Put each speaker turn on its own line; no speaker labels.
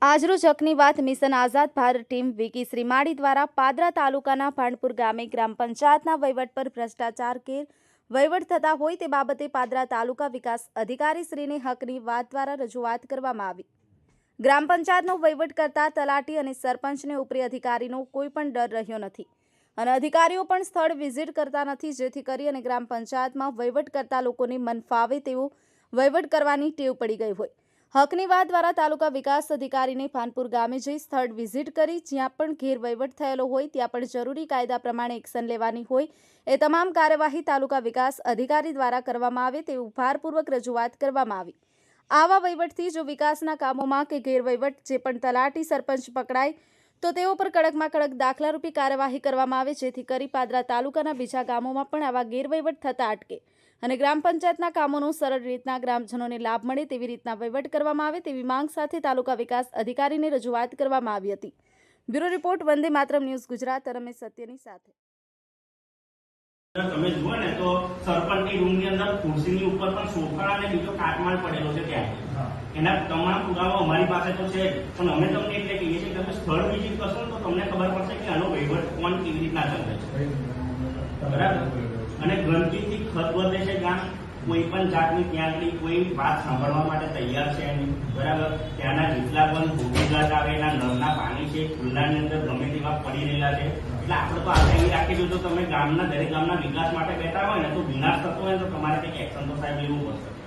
આજરોજ હકની વાત મિશન આઝાદ ભારત ટીમ વિકી શ્રીમાળી દ્વારા પાદરા તાલુકાના ભાણપુર ગામે ગ્રામ પંચાયતના વહીવટ પર ભ્રષ્ટાચાર કે વહીવટ થતા હોય તે બાબતે પાદરા તાલુકા વિકાસ અધિકારી શ્રીને હકની વાત દ્વારા રજૂઆત કરવામાં આવી। ગ્રામ પંચાયતનો વહીવટ કરતા તલાટી અને સરપંચને ઉપરી અધિકારીનો કોઈ પણ ડર રહ્યો નથી અને અધિકારીઓ પણ સ્થળ વિઝિટ કરતા નથી, જેથી કરી અને ગ્રામ પંચાયતમાં વહીવટ કરતા લોકોને મન ફાવે તેવો વહીવટ કરવાની ટેવ પડી ગઈ હોય। હકની વાત દ્વારા તાલુકા વિકાસ અધિકારીને ભાનપુર ગામે જઈ સ્થળ વિઝિટ કરી જ્યાં પણ ગેરવહીવટ થયેલો હોય ત્યાં પણ જરૂરી કાયદા પ્રમાણે એક્શન લેવાની હોય એ તમામ કાર્યવાહી તાલુકા વિકાસ અધિકારી દ્વારા કરવામાં આવે તેવું ભારપૂર્વક રજૂઆત કરવામાં આવી। આવા વહીવટથી જો વિકાસના કામોમાં કે ગેરવહીવટ જે પણ તલાટી સરપંચ પકડાય તો તેઓ પર કડકમાં કડક દાખલારૂપી કાર્યવાહી કરવામાં આવે, જેથી કરી પાદરા તાલુકાના બીજા ગામોમાં પણ આવા ગેરવહીવટ થતા અટકે અને ગ્રામ પંચાયતના કામોનો સરળ રીતના ગ્રામજનોને લાભ મળે તેવી રીતના વહીવટ કરવામાં આવે તેવી માંગ સાથે તાલુકા વિકાસ અધિકારીને રજૂઆત કરવામાં આવી હતી। Bureau report, Vande Mataram news Gujarat, Ramesh સત્યની સાથે।
તમે જુઓ ને તો સરપંચની રૂમની અંદર ખુરશીની ઉપર પણ સોફા અને બીજો કાટમાળ પડેલો છે, ત્યાં એના તમામ પુરાવા અમારી પાસે તો છે, પણ અમે તમને એટલે કહીએ છીએ કે તમે સ્થળ વિઝિટ કરશો તો તમને ખબર પડશે કે આનો વહીવટ કોણ કેવી રીતના ચાલે છે, બરાબર। અને ગંદકીથી ખતબદલે છે ગામ, કોઈ પણ જાતની ત્યાં કોઈ વાત સાંભળવા માટે તૈયાર છે નહીં, બરાબર। ત્યાંના જેટલા પણ ભૂમિગત આવે એના નળના પાણી છે ખુલ્લાની અંદર ગમે તેવા પડી રહેલા છે। એટલે આપણે તો આપણે એવી રાખીશું તો તમે ગામના દરેક ગામના વિકાસ માટે બેઠા હોય ને તો વિનાશ થતો હોય તો તમારે કંઈક એક્શન તો સાહેબ લેવું પડશે।